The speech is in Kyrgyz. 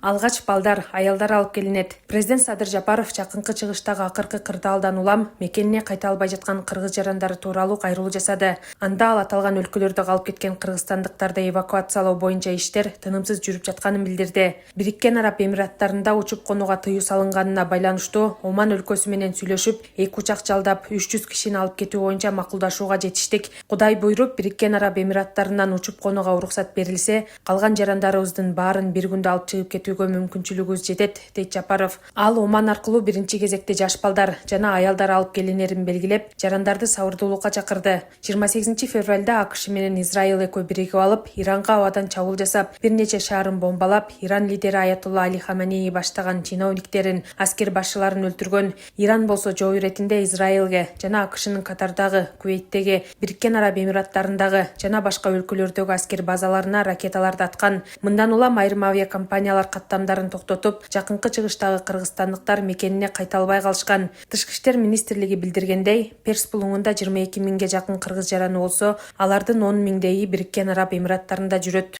Алгач балдар, аялдар алып келинет. Президент Садыр Жапаров жакынкы чыгыштагы акыркы кырдаалдан улам мекенине кайта албай жаткан кыргыз жарандары тууралуу кайрылуу жасады. Анда ал аталган өлкөлөрдө калып кеткен кыргызстандыктарды эвакуациялоо боюнча иштер тынымсыз жүрүп жатканын билдирди. Бириккен Араб Эмираттарында учуп конууга тыюу салынганына байланыштуу Оман өлкөсү менен сүйлөшүп, 2 учак жалдап 300 кишини алып кетүү боюнча макулдашууга жетиштик. Кудай буйруп, Бириккен Араб Эмираттарынан учуп конууга уруксат берилсе, калган жарандарыбыздын баарын бир күндө алып чыгып кетүүгө мүмкүнчүлүгүбүз жетет, дейт Жапаров. Ал Оман аркылуу биринчи кезекте жаш балдар жана аялдар алып келинерин белгилеп, жарандарды сабырдуулукка чакырды. 28 февралда АКШ менен Израиль экөө биригип алып, Иранга абадан чабуул жасап, бир нече шаарын бомбалап, Иран лидери Аятолла Али Хаменеи баштаган чиновниктерин, аскер башчыларын өлтүргөн. Иран болсо жоо иретинде Израилге жана АКШнын Катардагы, Кувейттеги, Бириккен Араб Эмираттарындагы жана башка өлкөлөрдөгү аскер базаларына ракеталарды аткан. Мындан улам айрым авиакомпаниялар каттамдарын токтотуп, жакынкы чыгыштагы кыргызстандыктар мекенине кайта албай калышкан. Тышкы иштер министрлиги билдиргендей, Перс булуңунда 22 миңге жакын кыргыз жараны болсо, алардын 10 миңдейи Бириккен Араб Эмираттарында жүрөт.